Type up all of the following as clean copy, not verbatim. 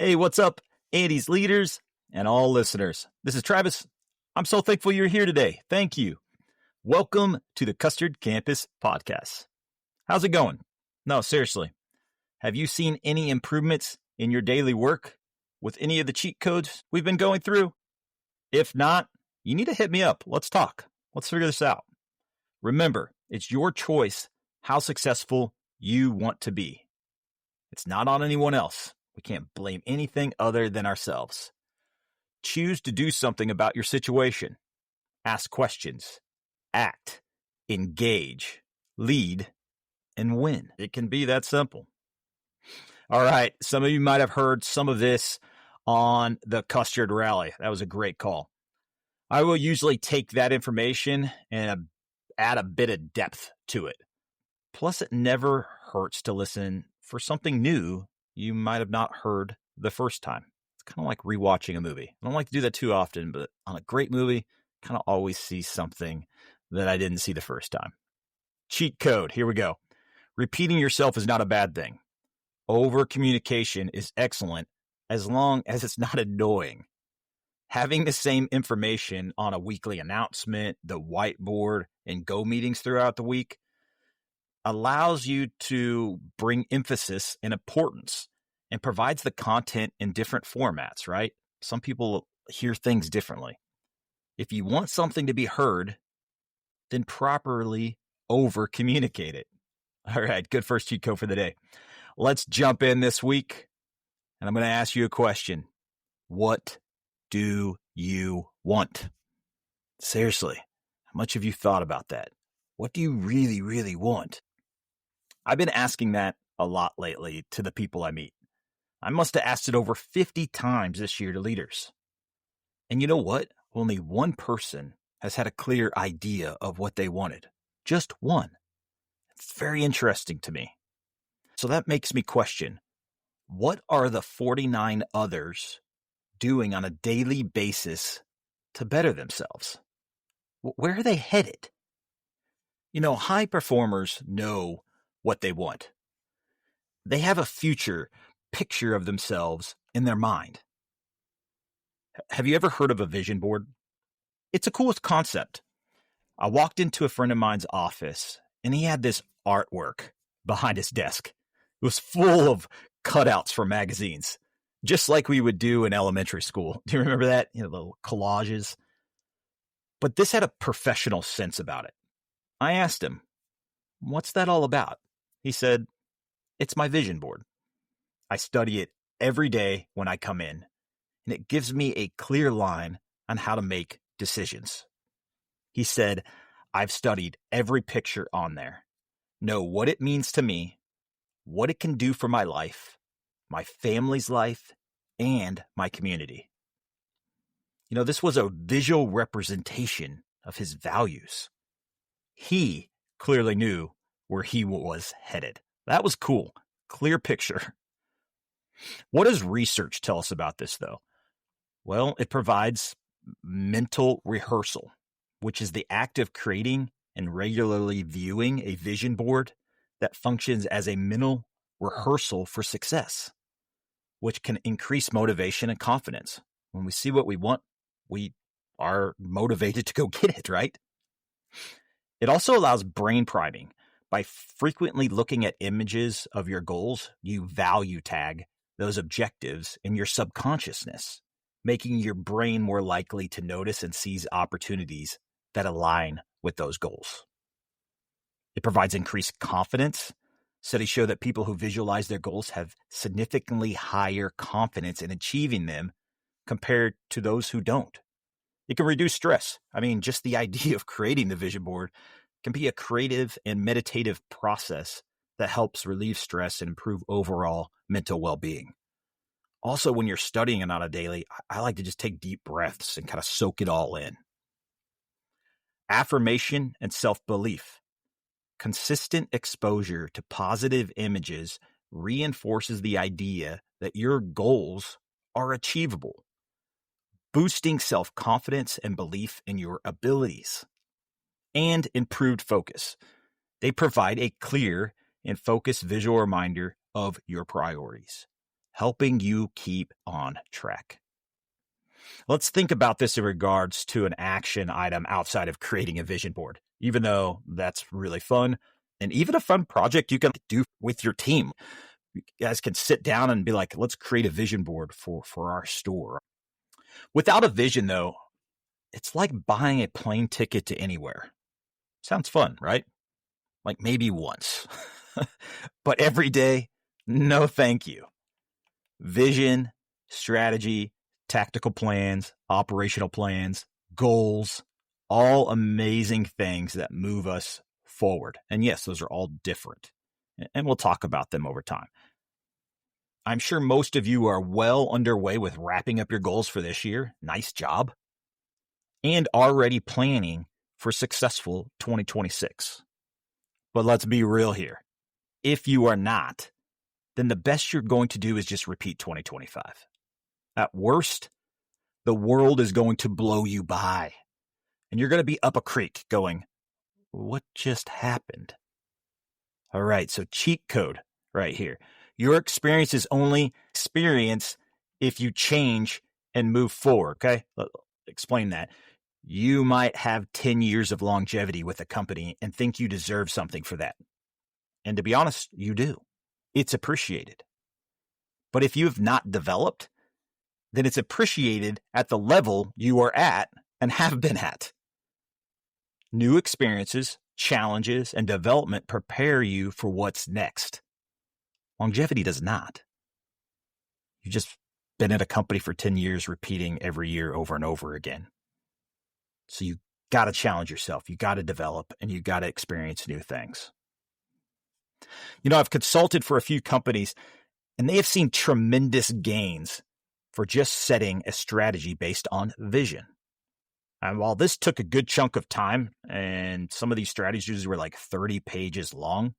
Hey, what's up, Andy's leaders and all listeners? This is Travis. I'm so thankful you're here today. Thank you. Welcome to the Custard Campus Podcast. How's it going? No, seriously. Have you seen any improvements in your daily work with any of the cheat codes we've been going through? If not, you need to hit me up. Let's talk. Let's figure this out. Remember, it's your choice how successful you want to be. It's not on anyone else. We can't blame anything other than ourselves. Choose to do something about your situation. Ask questions. Act. Engage. Lead. And win. It can be that simple. All right. Some of you might have heard some of this on the Custard Rally. That was a great call. I will usually take that information and add a bit of depth to it. Plus, it never hurts to listen for something new you might have not heard the first time. It's kind of like rewatching a movie. I don't like to do that too often, but on a great movie, kind of always see something that I didn't see the first time. Cheat code. Here we go. Repeating yourself is not a bad thing. Over communication is excellent as long as it's not annoying. Having the same information on a weekly announcement, the whiteboard, and go meetings throughout the week allows you to bring emphasis and importance and provides the content in different formats, right? Some people hear things differently. If you want something to be heard, then properly over communicate it. All right, good first cheat code for the day. Let's jump in this week, and I'm going to ask you a question. What do you want? Seriously, how much have you thought about that? What do you really, really want? I've been asking that a lot lately to the people I meet. I must have asked it over 50 times this year to leaders. And you know what? Only one person has had a clear idea of what they wanted. Just one. It's very interesting to me. So that makes me question, what are the 49 others doing on a daily basis to better themselves? Where are they headed? You know, high performers know what they want. They have a future picture of themselves in their mind. Have you ever heard of a vision board? It's a cool concept. I walked into a friend of mine's office and he had this artwork behind his desk. It was full of cutouts from magazines, just like we would do in elementary school. Do you remember that? You know, little collages. But this had a professional sense about it. I asked him, "What's that all about?" He said, "It's my vision board. I study it every day when I come in, and it gives me a clear line on how to make decisions." He said, "I've studied every picture on there, know what it means to me, what it can do for my life, my family's life, and my community." You know, this was a visual representation of his values. He clearly knew where he was headed. That was cool. Clear picture. What does research tell us about this, though? Well, it provides mental rehearsal, which is the act of creating and regularly viewing a vision board that functions as a mental rehearsal for success, which can increase motivation and confidence. When we see what we want, we are motivated to go get it, right? It also allows brain priming. By frequently looking at images of your goals, you value tag those objectives in your subconsciousness, making your brain more likely to notice and seize opportunities that align with those goals. It provides increased confidence. Studies show that people who visualize their goals have significantly higher confidence in achieving them compared to those who don't. It can reduce stress. I mean, just the idea of creating the vision board can be a creative and meditative process that helps relieve stress and improve overall mental well-being. Also, when you're studying it on a daily, I like to just take deep breaths and kind of soak it all in. Affirmation and self-belief. Consistent exposure to positive images reinforces the idea that your goals are achievable, boosting self-confidence and belief in your abilities. And improved focus. They provide a clear and focused visual reminder of your priorities. helping you keep on track. Let's think about this in regards to an action item outside of creating a vision board, even though that's really fun and even a fun project you can do with your team. You guys can sit down and be like, let's create a vision board for our store. Without a vision, though, it's like buying a plane ticket to anywhere. Sounds fun, right? Like maybe once. But every day, no thank you. Vision, strategy, tactical plans, operational plans, goals, all amazing things that move us forward. And yes, those are all different. And we'll talk about them over time. I'm sure most of you are well underway with wrapping up your goals for this year. Nice job. And already planning for successful 2026. But let's be real here. If you are not, then the best you're going to do is just repeat 2025. At worst, the world is going to blow you by. And you're going to be up a creek going, what just happened? All right, so cheat code right here. Your experience is only experience if you change and move forward, okay? Explain that. You might have 10 years of longevity with a company and think you deserve something for that. And to be honest, you do. It's appreciated. But if you have not developed, then it's appreciated at the level you are at and have been at. New experiences, challenges, and development prepare you for what's next. Longevity does not. You've just been at a company for 10 years, repeating every year over and over again. So you got to challenge yourself. You got to develop, and you got to experience new things. You know, I've consulted for a few companies, and they have seen tremendous gains for just setting a strategy based on vision. And while this took a good chunk of time, and some of these strategies were like 30 pages long,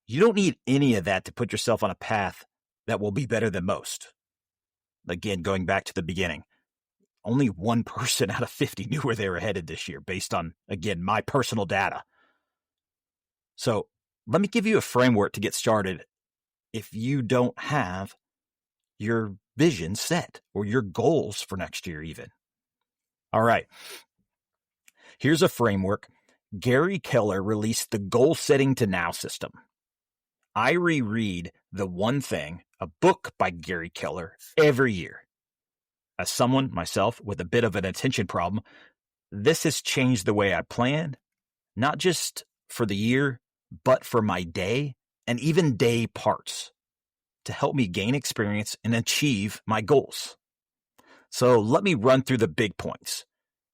you don't need any of that to put yourself on a path that will be better than most. Again, going back to the beginning, only one person out of 50 knew where they were headed this year based on, again, my personal data. So let me give you a framework to get started if you don't have your vision set or your goals for next year even. All right. Here's a framework. Gary Keller released the Goal Setting to Now system. I reread The One Thing, a book by Gary Keller, every year. As someone, myself, with a bit of an attention problem, this has changed the way I plan, not just for the year, but for my day and even day parts to help me gain experience and achieve my goals. So let me run through the big points.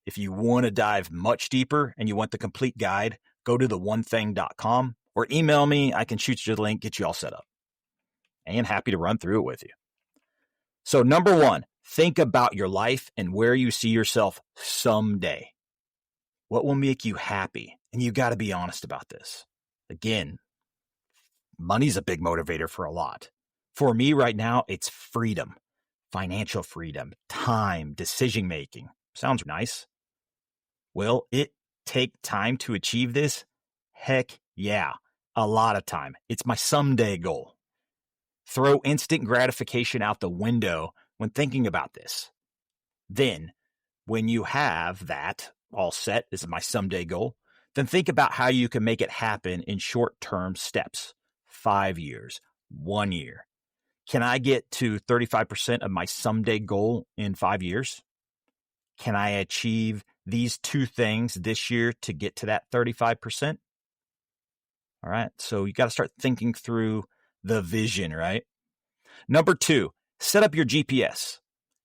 If you want to dive much deeper and you want the complete guide, go to theonething.com or email me. I can shoot you the link, get you all set up. And happy to run through it with you. So number one, think about your life and where you see yourself someday. What will make you happy? And you got to be honest about this. Again, money's a big motivator for a lot. For me right now, it's freedom, financial freedom, time, decision-making. Sounds nice. Will it take time to achieve this? Heck yeah, a lot of time. It's my someday goal. Throw instant gratification out the window when thinking about this. Then, when you have that all set, this is my someday goal, then think about how you can make it happen in short-term steps. 5 years, 1 year. Can I get to 35% of my someday goal in 5 years? Can I achieve these two things this year to get to that 35%? All right, so you got to start thinking through the vision, right? Number two, set up your GPS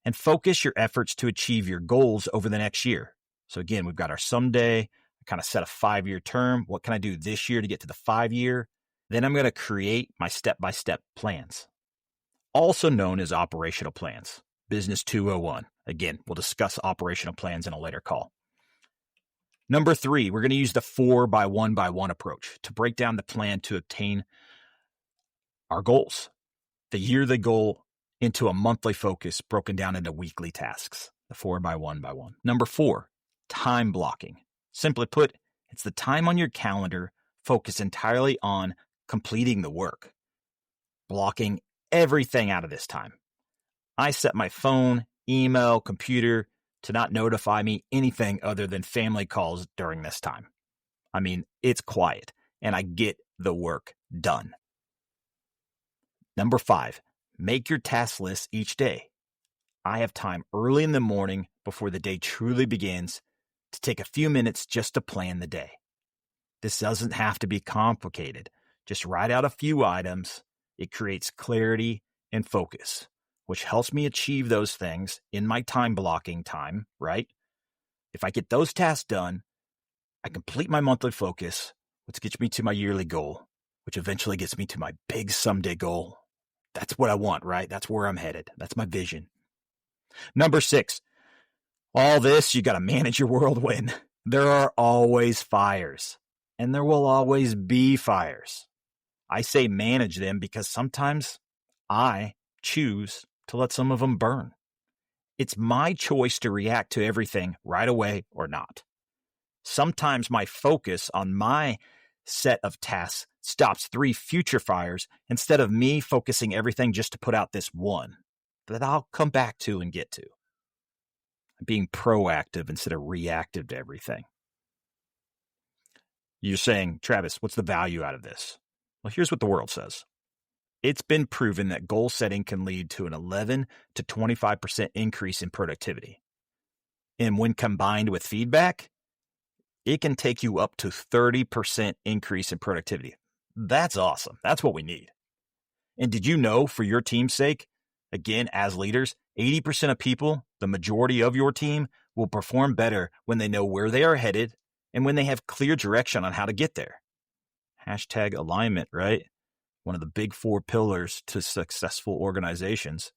and focus your efforts to achieve your goals over the next year. So again, we've got our someday, kind of set a 5-year term. What can I do this year to get to the 5-year? Then I'm going to create my step-by-step plans, also known as operational plans. Business 201. Again, we'll discuss operational plans in a later call. Number three, we're going to use the 4x1x1 approach to break down the plan to obtain our goals. The yearly goal into a monthly focus broken down into weekly tasks. The 4x1x1. Number four, time blocking. Simply put, it's the time on your calendar focused entirely on completing the work. Blocking everything out of this time. I set my phone, email, computer to not notify me anything other than family calls during this time. I mean, it's quiet and I get the work done. Number 5, make your task list each day. I have time early in the morning before the day truly begins to take a few minutes just to plan the day. This doesn't have to be complicated. Just write out a few items. It creates clarity and focus, which helps me achieve those things in my time blocking time, right? If I get those tasks done, I complete my monthly focus, which gets me to my yearly goal, which eventually gets me to my big someday goal. That's what I want, right? That's where I'm headed. That's my vision. Number 6, all this, you got to manage your whirlwind. There are always fires, and there will always be fires. I say manage them because sometimes I choose to let some of them burn. It's my choice to react to everything right away or not. Sometimes my focus on my set of tasks stops 3 future fires instead of me focusing everything just to put out this one that I'll come back to and get to. Being proactive instead of reactive to everything. You're saying, Travis, what's the value out of this? Well, here's what the world says. It's been proven that goal setting can lead to an 11 to 25% increase in productivity. And when combined with feedback, it can take you up to 30% increase in productivity. That's awesome. That's what we need. And did you know, for your team's sake, again, as leaders, 80% of people, the majority of your team, will perform better when they know where they are headed and when they have clear direction on how to get there. Hashtag alignment, right? One of the big 4 pillars to successful organizations.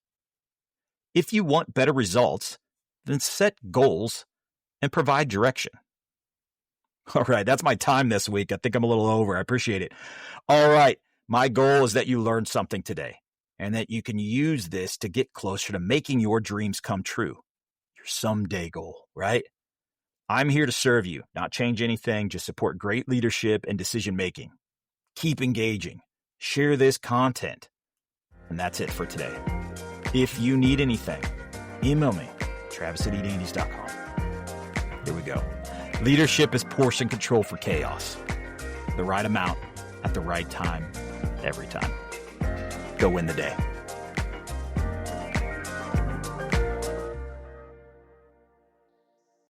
If you want better results, then set goals and provide direction. All right, that's my time this week. I think I'm a little over. I appreciate it. All right, my goal is that you learned something today and that you can use this to get closer to making your dreams come true. Your someday goal, right? I'm here to serve you, not change anything, just support great leadership and decision making. Keep engaging. Share this content. And that's it for today. If you need anything, email me, travis@edandies.com. Here we go. Leadership is portion control for chaos. The right amount at the right time, every time. Go win the day.